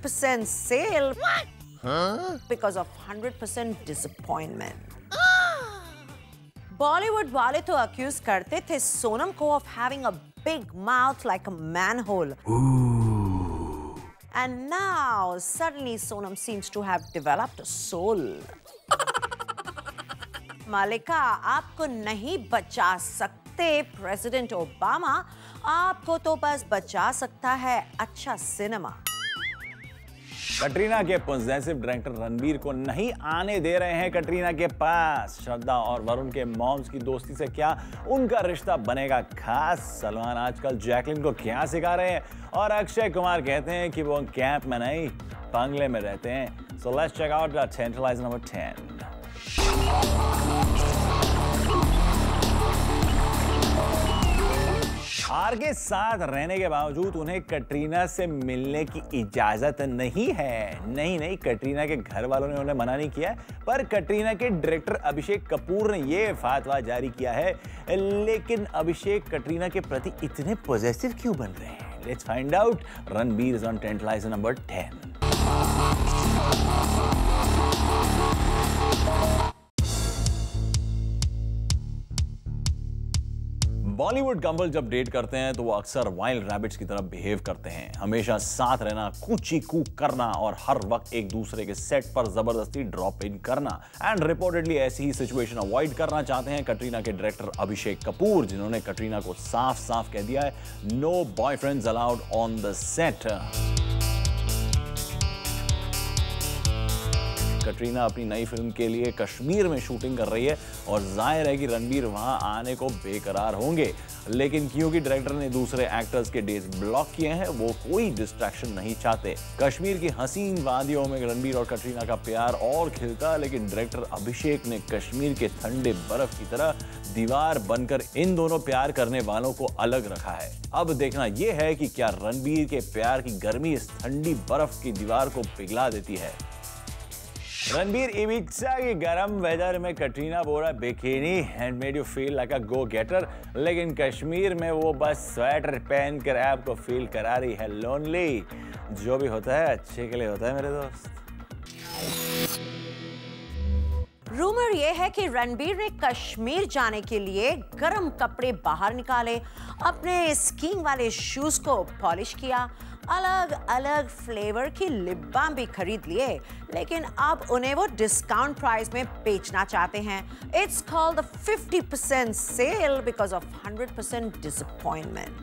50% sale because of 100% disappointment. Bollywood वाले तो accused करते थे सोनम को of having a big mouth like a manhole. And now suddenly Sonam seems to have developed a soul. मालिका, आपको नहीं बचा सकते प्रेसिडेंट ओबामा, आपको तो बस बचा सकता है अच्छा सिनेमा। कटरीना के पॉजेसिव डायरेक्टर रणबीर को नहीं आने दे रहे हैं कटरीना के पास। श्रद्धा और वरुण के मॉम्स की दोस्ती से क्या उनका रिश्ता बनेगा खास? सलमान आजकल जैकलिन को क्या सिखा रहे हैं? और अक्षय कुमार कहते हैं कि वो कैंप में नहीं बंगले में रहते हैं। So let's check out the tantaliser number 10। हार के साथ रहने के बावजूद उन्हें कटरीना से मिलने की इजाजत नहीं है। नहीं, कटरीना के घर वालों ने उन्हें मना नहीं किया, पर कटरीना के डायरेक्टर अभिषेक कपूर ने यह फतवा जारी किया है। लेकिन अभिषेक कटरीना के प्रति इतने पॉजिटिव क्यों बन रहे हैं? Let's find out. Ranbir is on tantaliser number 10। Bollywood couple जब डेट करते हैं तो वो अक्सर वाइल्ड रैबिट्स की तरह बिहेव करते हैं। हमेशा साथ रहना, कूची कूक करना और हर वक्त एक दूसरे के सेट पर जबरदस्ती ड्रॉप इन करना। एंड रिपोर्टेडली ऐसी ही सिचुएशन अवॉइड करना चाहते हैं कटरीना के डायरेक्टर अभिषेक कपूर, जिन्होंने कटरीना को साफ साफ कह दिया है no boyfriends allowed on the set. Katrina अपनी नई फिल्म के लिए कश्मीर में शूटिंग कर रही है और जाहिर है कि रणबीर वहां आने को बेकरार होंगे। लेकिन क्योंकि डायरेक्टर ने दूसरे एक्टर्स के डेट्स ब्लॉक किए हैं, वो कोई डिस्ट्रैक्शन नहीं चाहते। कश्मीर की हसीन वादियों में रणबीर और कटरीना का प्यार और खिलता, लेकिन डायरेक्टर अभिषेक ने कश्मीर के ठंडे बर्फ की तरह दीवार बनकर इन दोनों प्यार करने वालों को अलग रखा है। अब देखना यह है कि क्या रणबीर के प्यार की गर्मी इस ठंडी बर्फ की दीवार को पिघला देती है। रणबीर इबिजा की गर्म वेदर में कटरीना बोला bikini and made you feel like a go getter, लेकिन कश्मीर में वो बस स्वेटर पहन कर आपको फील करा रही है लोनली। जो भी होता है अच्छे के लिए होता है मेरे दोस्त। रूमर यह है कि रणबीर ने कश्मीर जाने के लिए गर्म कपड़े बाहर निकाले, अपने स्कीइंग वाले शूज को पॉलिश किया, अलग अलग फ्लेवर की लिप बाम भी खरीद लिए, लेकिन अब उन्हें वो डिस्काउंट प्राइस में बेचना चाहते हैं। It's called the 50% sale because of 100% disappointment.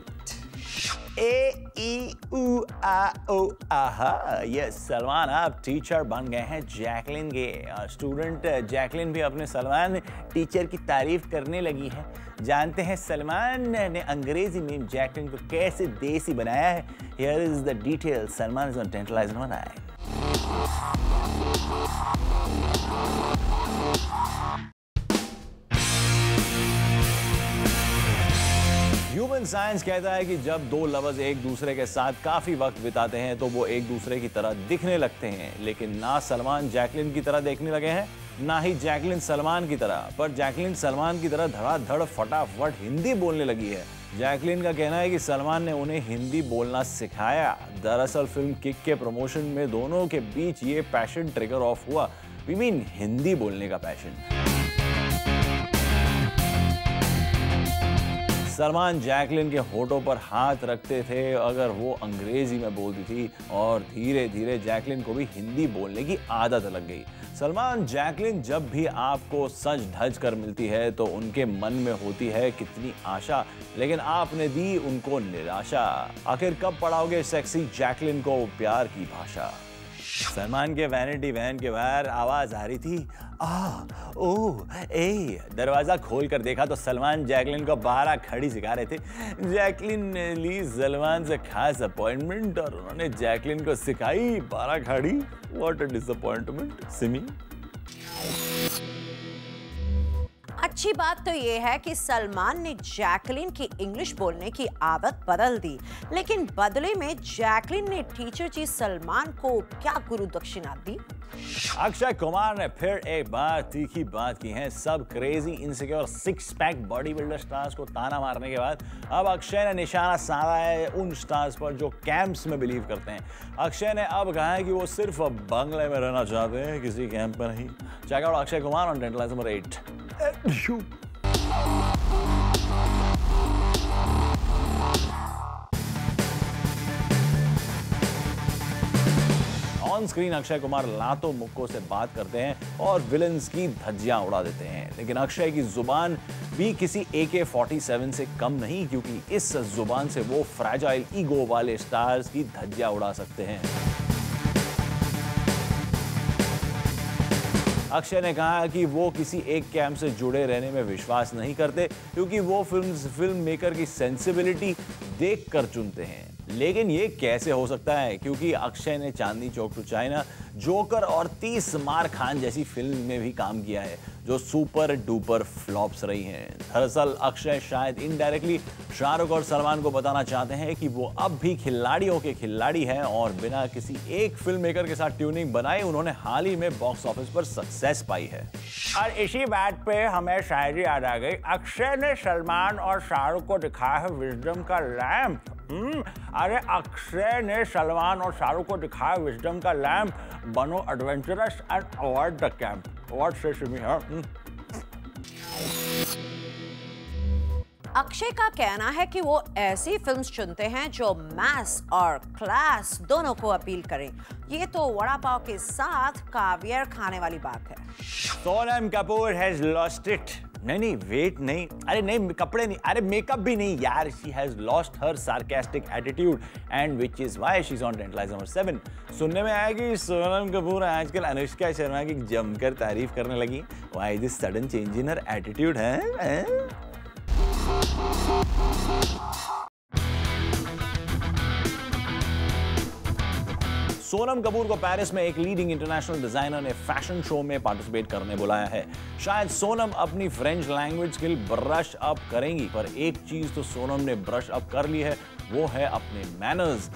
ए ई उ आ ओ आहा, यस सलमान आप टीचर बन गए हैं जैकलिन के। स्टूडेंट जैकलिन भी अपने सलमान टीचर की तारीफ करने लगी है। जानते हैं सलमान ने अंग्रेजी में जैकलिन को कैसे देसी बनाया है? Here is the detail. Salman is on tantaliser number 9। Human science कहता है कि जब दो लवर्स एक दूसरे के साथ काफी वक्त बिताते हैं तो वो एक दूसरे की तरह दिखने लगते हैं। लेकिन ना सलमान जैकलिन की तरह देखने लगे हैं, ना ही जैकलिन सलमान की तरह, पर जैकलिन सलमान की तरह धड़ाधड़ फटाफट हिंदी बोलने लगी है। जैकलिन का कहना है कि सलमान ने उन्हें हिंदी बोलना सिखाया। दरअसल फिल्म किक के प्रमोशन में दोनों के बीच ये पैशन ट्रिगर ऑफ हुआ। वी मीन हिंदी बोलने का पैशन। सलमान जैकलिन के होठों पर हाथ रखते थे अगर वो अंग्रेजी में बोलती थी, और धीरे धीरे जैकलिन को भी हिंदी बोलने की आदत लग गई। सलमान जैकलिन जब भी आपको सज धज कर मिलती है तो उनके मन में होती है कितनी आशा, लेकिन आपने दी उनको निराशा। आखिर कब पढ़ाओगे सेक्सी जैकलिन को प्यार की भाषा? सलमान के वैनिटी वैन के बाहर आवाज आ रही थी, दरवाजा खोल कर देखा तो सलमान जैकलिन को बाहर खड़ी सिखा रहे थे। जैकलिन ने ली सलमान से खास अपॉइंटमेंट और उन्होंने जैकलिन को सिखाई बारह खड़ी। What a disappointment Simi. अच्छी बात तो ये है कि सलमान ने जैकलीन की इंग्लिश बोलने की आदत बदल दी, लेकिन बदले में जैकलीन ने टीचर जी सलमान को क्या गुरु दक्षिणा दी? अक्षय कुमार ने फिर एक बार तीखी बात की है। सब crazy insecure six pack body builder stars को ताना मारने के बाद अब अक्षय ने निशाना साधा है उन स्टार्स पर जो कैंप्स में बिलीव करते हैं। अक्षय ने अब कहा है कि वो सिर्फ बंगले में रहना चाहते हैं, किसी कैंप में नहीं। Check out Akshay Kumar on tantalise number 8। On screen Akshay Kumar लातों मुक्कों से बात करते हैं और विलन्स की धज्जियां उड़ा देते हैं, लेकिन अक्षय की जुबान भी किसी AK-47 से कम नहीं, क्योंकि इस जुबान से वो फ्रैजाइल ईगो वाले स्टार्स की धज्जियां उड़ा सकते हैं। अक्षय ने कहा कि वो किसी एक कैंप से जुड़े रहने में विश्वास नहीं करते, क्योंकि वो फिल्म मेकर की सेंसिबिलिटी देखकर चुनते हैं। लेकिन ये कैसे हो सकता है, क्योंकि अक्षय ने Chandni Chowk to China, joker और 30 मार खान जैसी फिल्म में भी काम किया है, जो सुपर डुपर फ्लॉप्स रही हैं। दरअसल अक्षय शायद इनडायरेक्टली शाहरुख और सलमान को बताना चाहते हैं कि वो अब भी खिलाड़ियों के खिलाड़ी हैं और बिना किसी एक फिल्म मेकर के साथ ट्यूनिंग बनाए उन्होंने हाल ही में बॉक्स ऑफिस पर सक्सेस पाई है। और इसी बात पे हमें शायरी याद आ गई। अक्षय ने सलमान और शाहरुख को दिखाया है विजडम का लैंप। अरे अक्षय ने सलमान और शाहरुख को दिखाया विजडम का लैंप। बनो adventurous and avoid the camp. What से मी है? अक्षय का कहना है कि वो ऐसी फिल्म्स चुनते हैं जो मैस और क्लास दोनों को अपील करें। ये तो वड़ा पाव के साथ कावियर खाने वाली बात है। Sonam Kapoor has lost it. नहीं वेट नहीं, अरे नहीं कपड़े नहीं, अरे मेकअप भी नहीं यार। She has lost her sarcastic attitude and which is why she is on tantalise number 7। सुनने में आया कि सोनम कपूर आजकल अनुष्का शर्मा की जमकर तारीफ करने लगी। Why this sudden change in her attitude है? सोनम कपूर को पेरिस में एक लीडिंग इंटरनेशनल डिजाइनर ने फैशन शो में पार्टिसिपेट करने बुलाया है। शायद सोनम अपनी French language skill brush up करेंगी, पर एक चीज तो सोनम ने ब्रश अप कर ली है, वो है अपने मैनर्स।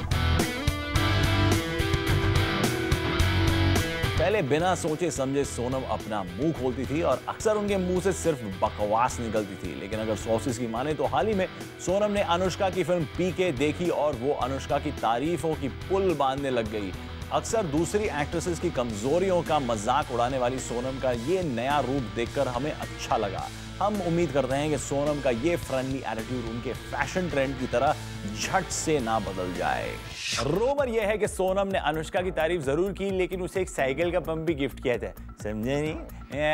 पहले बिना सोचे समझे सोनम अपना मुंह खोलती थी और अक्सर उनके मुंह से सिर्फ बकवास निकलती थी। लेकिन अगर सोर्सेस की माने तो हाल ही में सोनम ने अनुष्का की फिल्म पीके देखी और वो अनुष्का की तारीफों की पुल बांधने लग गई। अक्सर दूसरी एक्ट्रेसेस की कमजोरियों का मजाक उड़ाने वाली सोनम का ये नया रूप देखकर हमें अच्छा लगा। हम उम्मीद करते हैं कि सोनम का ये फ्रेंडली एटीट्यूड उनके फैशन ट्रेंड की तरह झट से ना बदल जाए। रूमर यह है कि सोनम ने अनुष्का की तारीफ जरूर की, लेकिन उसे एक साइकिल का पंप भी गिफ्ट किया था। समझे नहीं?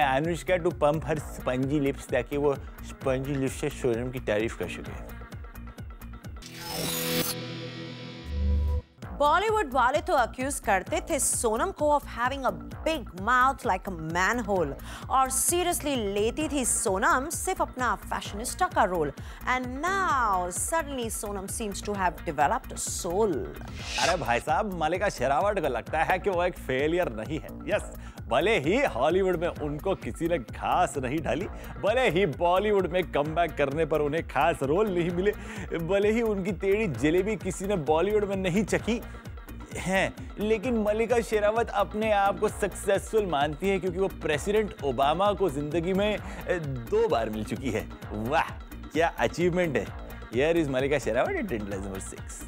Anushka to pump her spongy lips ताकि वो स्पंजी लिप्स से सोनम की तारीफ कर सके। बॉलीवुड वाले तो अक्यूज करते थे सोनम को of having a big mouth like a manhole, और सीरियसली लेती थी सोनम सिर्फ अपना फैशनिस्टा का रोल। And now suddenly Sonam seems to have developed a soul. अरे भाई साहब, मलिका शेरावत को लगता है कि वो एक फेलियर नहीं है। यस, भले ही हॉलीवुड में उनको किसी ने खास नहीं ढाली, भले ही बॉलीवुड में कमबैक करने पर उन्हें खास रोल नहीं मिले, भले ही उनकी टेढ़ी जलेबी किसी ने बॉलीवुड में नहीं चखी हैं, लेकिन मलिका शेरावत अपने आप को सक्सेसफुल मानती है क्योंकि वो प्रेसिडेंट ओबामा को जिंदगी में 2 बार मिल चुकी है। वाह, क्या अचीवमेंट है। Here is Mallika Sherawat at tantalise number 6।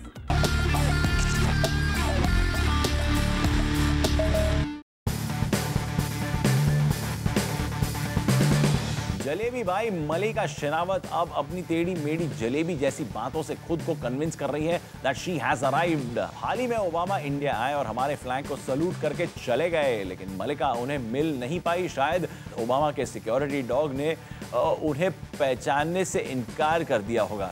Jalebi Bhai Mallika Sherawat अब अपनी टेढ़ी मेढ़ी जलेबी जैसी बातों से खुद को कन्विंस कर रही है दैट शी हैज अराइव्ड। हाल ही में ओबामा इंडिया आए और हमारे फ्लैग को सलूट करके चले गए, लेकिन मलिका उन्हें मिल नहीं पाई। शायद ओबामा के सिक्योरिटी डॉग ने उन्हें पहचानने से इनकार कर दिया होगा।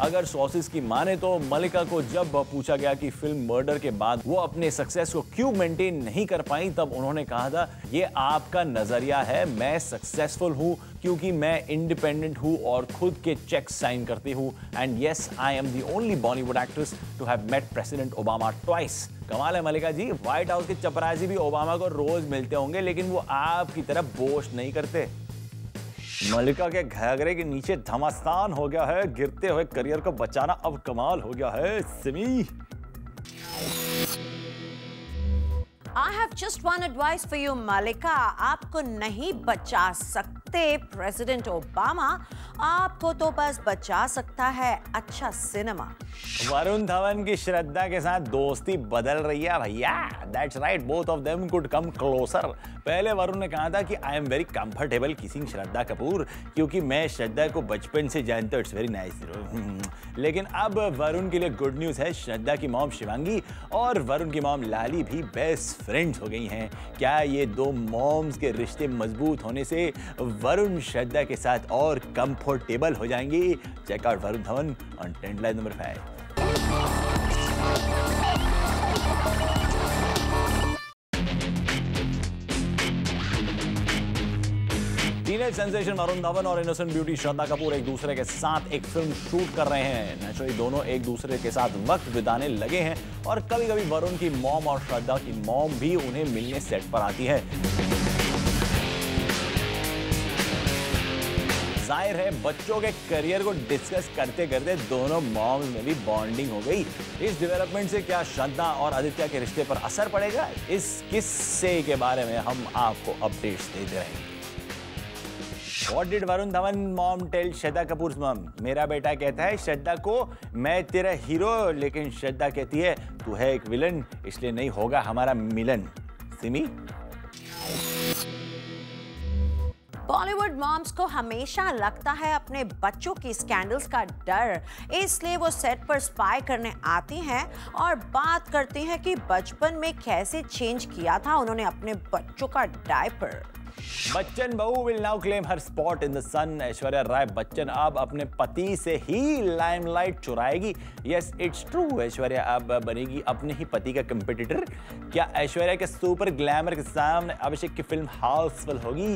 अगर सोर्सेस की माने तो मलिका को जब पूछा गया कि फिल्म मर्डर के बाद वो अपने सक्सेस को क्यों मेंटेन नहीं कर पाई, तब उन्होंने कहा था, ये आपका नजरिया है, मैं सक्सेसफुल हूं क्योंकि मैं इंडिपेंडेंट हूं और खुद के चेक साइन करती हूं। And yes, I am the only Bollywood actress to have met president Obama twice. कमाल है मलिका जी, व्हाइट हाउस के चपरासी भी ओबामा को रोज मिलते होंगे, लेकिन वो आपकी तरह बोस्ट नहीं करते। मलिका के घाघरे के नीचे धमासान हो गया है, गिरते हुए करियर को बचाना अब कमाल हो गया है। Simi, I have just one advice for you, Malika. आपको नहीं बचा सकते प्रेसिडेंट ओबामा, आपको तो बस बचा सकता है अच्छा सिनेमा। वरुण धवन की श्रद्धा के साथ दोस्ती बदल रही है भैया। That's right, both of them could come closer. पहले वरुण ने कहा था कि I am very comfortable kissing Shraddha Kapoor, क्योंकि मैं श्रद्धा को बचपन से जानता हूँ, इट्स वेरी नाइस। लेकिन अब वरुण के लिए गुड न्यूज है, श्रद्धा की मॉम शिवांगी और वरुण की मॉम लाली भी बेस्ट फ्रेंड्स हो गई हैं। क्या ये दो मॉम्स के रिश्ते मजबूत होने से वरुण श्रद्धा के साथ और कंफर्टेबल हो जाएंगे? Check out Varun Dhawan on trend line number 5। Teenage sensation Varun Dhawan और इनोसेंट ब्यूटी श्रद्धा कपूर एक दूसरे के साथ एक फिल्म शूट कर रहे हैं। नेचुरली दोनों एक दूसरे के साथ वक्त बिताने लगे हैं और कभी कभी वरुण की मॉम और श्रद्धा की मॉम भी उन्हें मिलने सेट पर आती है। जाहिर है बच्चों के करियर को डिस्कस करते करते दोनों मॉम्स में भी बॉन्डिंग हो गई। इस डेवलपमेंट से क्या श्रद्धा और आदित्य के रिश्ते पर असर पड़ेगा? इस किस्से के बारे में हम आपको अपडेट्स देते रहेंगे। What did Varun Dhawan mom tell Shraddha Kapoor mom? मेरा बेटा कहता है श्रद्धा को मैं तेरा हीरो, लेकिन श्रद्धा कहती है तू है एक विलन, इसलिए नहीं होगा हमारा मिलन। सिमी, बॉलीवुड मॉम्स को हमेशा लगता है अपने बच्चों की स्कैंडल्स का डर, इसलिए वो सेट पर स्पाई करने आती हैं और बात करती हैं कि बचपन में कैसे चेंज किया था उन्होंने अपने बच्चों का डायपर। बच्चन बहू will now claim her spot in the sun. Aishwarya Rai Bachchan अब अपने पति से ही लाइमलाइट चुराएगी। यस इट्स ट्रू, ऐश्वर्या अब बनेगी अपने ही पति का कंपटीटर। क्या ऐश्वर्या के सुपर ग्लैमर के सामने अभिषेक की फिल्म हाउसफुल होगी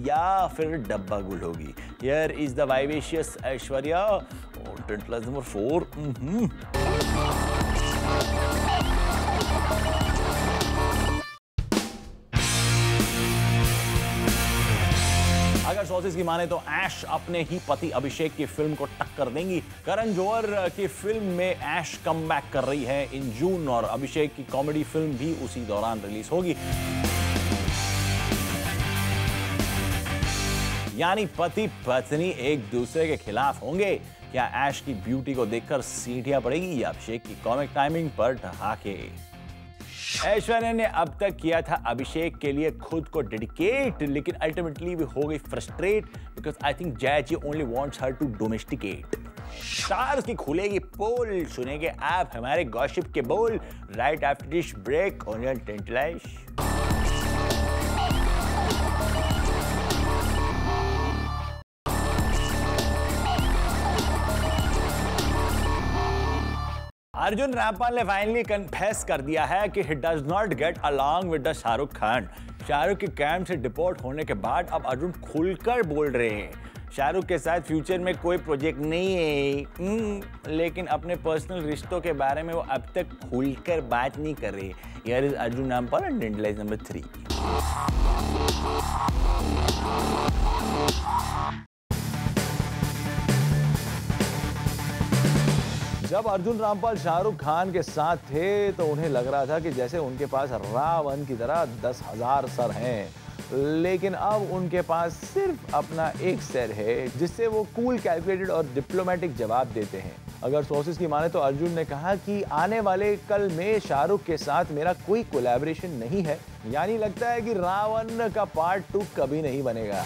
या फिर डब्बा गुल होगी? Here is the vivacious Aishwarya on number 4। अगर सोर्सेज की माने तो ऐश अपने ही पति अभिषेक की फिल्म को टक्कर देंगी। करण जौहर की फिल्म में ऐश कमबैक कर रही है इन जून और अभिषेक की कॉमेडी फिल्म भी उसी दौरान रिलीज होगी। यानी पति पत्नी एक दूसरे के खिलाफ होंगे। क्या ऐश की ब्यूटी को देखकर सीटियां पड़ेगी या अभिषेक की कॉमिक टाइमिंग पर ठहाके? ऐश्वर्या ने अब तक किया था अभिषेक के लिए खुद को डेडिकेट, लेकिन अल्टीमेटली भी हो गई frustrate because I think Jazzy only wants her to domesticate. Stars की खुलेगी पोल, सुनेंगे आप हमारे गॉसिप के बोल right after this break on your tantalise. Arjun Rampal ने फाइनली कन्फेस कर दिया है कि he does not get along with the Shahrukh Khan. Shahrukh के कैंप से डिपोर्ट होने के बाद अब अर्जुन खुलकर बोल रहे हैं। शाहरुख के साथ फ्यूचर में कोई प्रोजेक्ट नहीं है, लेकिन अपने पर्सनल रिश्तों के बारे में वो अब तक खुलकर बात नहीं कर रहे। Here is Arjun Rampal and deadline number 3। जब अर्जुन रामपाल शाहरुख खान के साथ थे तो उन्हें लग रहा था कि जैसे उनके पास रावण की तरह 10,000 सर हैं, लेकिन अब उनके पास सिर्फ अपना एक सर है जिससे वो कूल, कैलकुलेटेड और डिप्लोमेटिक जवाब देते हैं। अगर सोर्सेज की माने तो अर्जुन ने कहा कि आने वाले कल में शाहरुख के साथ मेरा कोई कोलैबोरेशन नहीं है, यानी लगता है कि रावण का पार्ट 2 कभी नहीं बनेगा।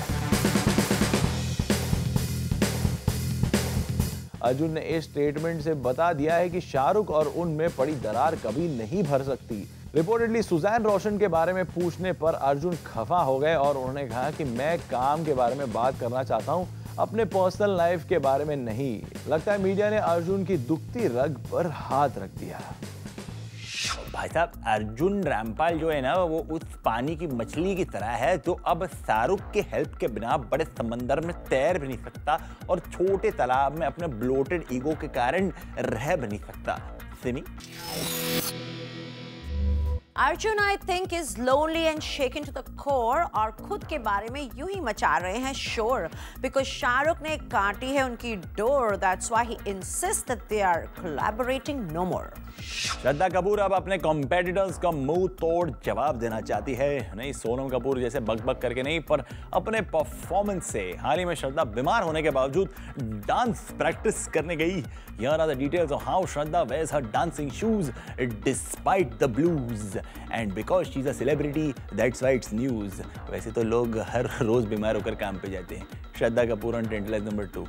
अर्जुन ने इस स्टेटमेंट से बता दिया है कि शाहरुख और उनमें पड़ी दरार कभी नहीं भर सकती। रिपोर्टेडली सुजैन रोशन के बारे में पूछने पर अर्जुन खफा हो गए और उन्होंने कहा कि मैं काम के बारे में बात करना चाहता हूं, अपने पर्सनल लाइफ के बारे में नहीं। लगता है मीडिया ने अर्जुन की दुखती रग पर हाथ रख दिया। भाई साहब, अर्जुन रामपाल जो है ना वो उस पानी की मछली की तरह है जो अब शाहरुख के हेल्प के बिना बड़े समंदर में तैर भी नहीं सकता और छोटे तालाब में अपने ब्लोटेड ईगो के कारण रह भी नहीं सकता। Simi, Arjun I think is lonely and shaken to the core और खुद के बारे में यूं ही मचा रहे हैं शोर बिकॉज शाहरुख ने काटी है उनकी डोर, that's why he insist that they are collaborating no more. Shraddha Kapoor अब अपने कॉम्पिटिटर्स का मुंह तोड़ जवाब देना चाहती है। नहीं सोनम कपूर जैसे बक करके नहीं, पर अपने परफॉर्मेंस से। हाल ही में श्रद्धा बीमार होने के बावजूद डांस प्रैक्टिस करने गई। Here are the details of how Shraddha wears her dancing shoes despite the blues. And because she's a celebrity, that's why it's news. वैसे तो लोग हर रोज बीमार होकर काम पे जाते हैं। Shraddha Kapoor on Tantalize number 2.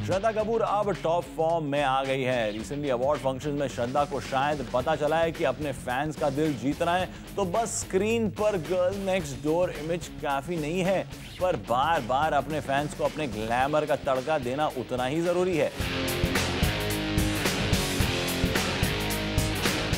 श्रद्धा कपूर अब टॉप फॉर्म में आ गई है। रिसेंटली अवार्ड फंक्शन में श्रद्धा को शायद पता चला है कि अपने फैंस का दिल जीतना है तो बस स्क्रीन पर गर्ल नेक्स्ट डोर इमेज काफी नहीं है, पर बार बार अपने फैंस को अपने ग्लैमर का तड़का देना उतना ही जरूरी है।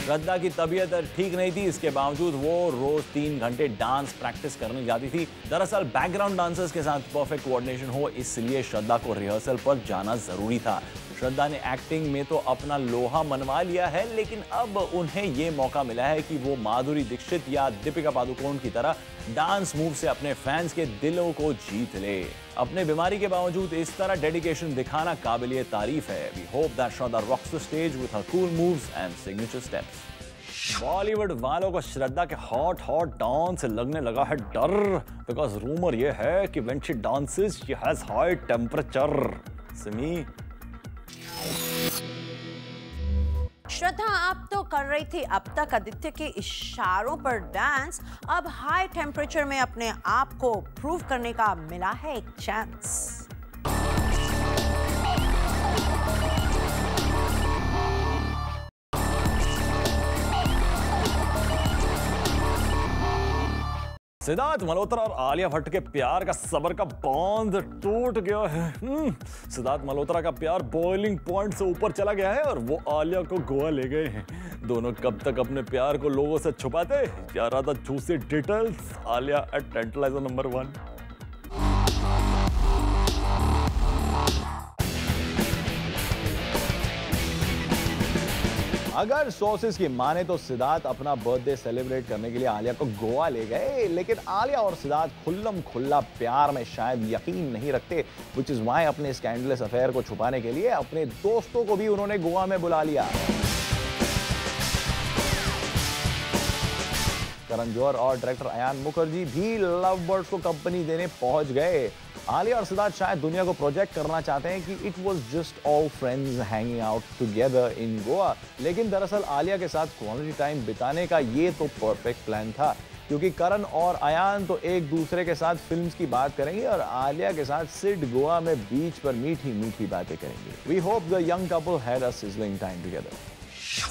श्रद्धा की तबीयत ठीक नहीं थी, इसके बावजूद वो रोज 3 घंटे डांस प्रैक्टिस करने जाती थी। दरअसल बैकग्राउंड डांसर्स के साथ परफेक्ट कोऑर्डिनेशन हो, इसलिए श्रद्धा को रिहर्सल पर जाना जरूरी था। श्रद्धा ने एक्टिंग में तो अपना लोहा मनवा लिया है, लेकिन अब उन्हें ये मौका मिला है कि वो माधुरी दीक्षित या दीपिका पादुकोण की तरह डांस मूव से अपने फैंस के दिलों को जीत ले। अपने बीमारी के बावजूद इस तरह डेडिकेशन दिखाना काबिलिए तारीफ है। We hope that Shraddha rocks the stage with her cool moves and signature steps. Bollywood वालों को श्रद्धा के हॉट डांस लगने लगा है डर, बिकॉज रूमर ये है कि when she dances she has high temperature. Simi Shraddha आप तो कर रही थी अब तक आदित्य के इशारों पर डांस, अब हाई टेम्परेचर में अपने आप को प्रूव करने का मिला है एक चांस। सिद्धार्थ मल्होत्रा और आलिया भट्ट के प्यार का सबर का बांध टूट गया है। सिद्धार्थ मल्होत्रा का प्यार बॉइलिंग पॉइंट से ऊपर चला गया है और वो आलिया को गोवा ले गए हैं। दोनों कब तक अपने प्यार को लोगों से छुपाते? ज्यादा juicy details Alia at tantaliser number 1। अगर सोर्सेस की माने तो सिद्धार्थ अपना बर्थडे सेलिब्रेट करने के लिए आलिया को गोवा ले गए, लेकिन आलिया और सिद्धार्थ खुल्लम खुल्ला प्यार में शायद यकीन नहीं रखते, व्हिच इज व्हाई अपने स्कैंडलस अफेयर को छुपाने के लिए अपने दोस्तों को भी उन्होंने गोवा में बुला लिया। करण जौहर और डायरेक्टर अयान मुखर्जी भी लव बर्ड्स को कंपनी देने पहुंच गए। आलिया और सिद्धार्थ शायद दुनिया को प्रोजेक्ट करना चाहते हैं कि it was just all friends hanging out together in Goa, लेकिन दरअसल आलिया के साथ क्वालिटी टाइम बिताने का ये तो परफेक्ट प्लान था, क्योंकि करण और अयान तो एक दूसरे के साथ फिल्म्स की बात करेंगे और आलिया के साथ सिड गोवा में बीच पर मीठी मीठी बातें करेंगे। We hope the young couple had a sizzling time together.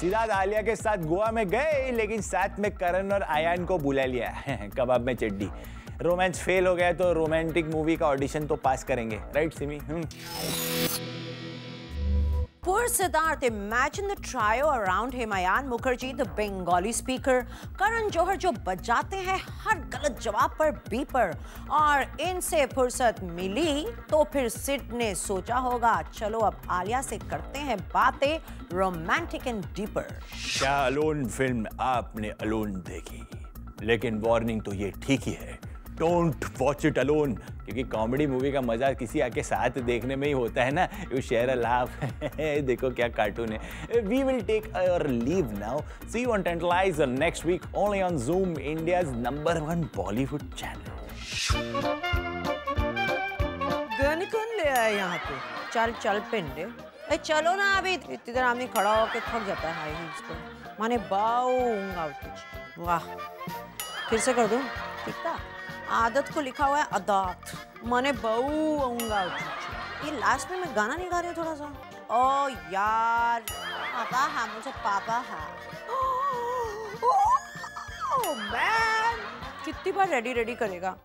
Siddharth Alia के साथ गोवा में गए, लेकिन साथ में करण और अयान को बुला लिया। कबाब में चड्डी। रोमांस फेल हो गया तो रोमांटिक मूवी का ऑडिशन तो पास करेंगे, right Simi? Poor Siddharth, imagine the trio around him. Ayan Mukherjee, the Bengali speaker, Karan Johar जो बजाते हैं हर गलत जवाब पर बीपर, और इनसे फुर्सत मिली तो फिर सिड ने सोचा होगा चलो अब आलिया से करते हैं बातें रोमांटिक एंड डीपर। क्या अलोन फिल्म आपने अलोन देखी? लेकिन वार्निंग तो ये ठीक ही है, डोंट वॉच इट अलोन, क्योंकि कॉमेडी मूवी का मजा किसी आके साथ देखने में ही होता है ना। You share a laugh. देखो क्या कार्टून है। We will take our leave now. See you on tantalise next week only on Zoom, India's number 1 Bollywood channel. Gun कौन ले आया यहाँ पे? चल चल पिंडे, चलो ना, अभी इतनी देर आदमी खड़ा होकर थक जाता है हाई हील्स पर। माने बाऊंगा कुछ। वाह, फिर से कर दूं? ठीक था। आदत को लिखा हुआ है अदात, माने बाऊंगा। ये लास्ट में मैं गाना नहीं गा रही हूँ थोड़ा सा? ओ यार, पापा हाँ, मुझे पापा हाँ। ओह मैन, कितनी बार रेडी करेगा?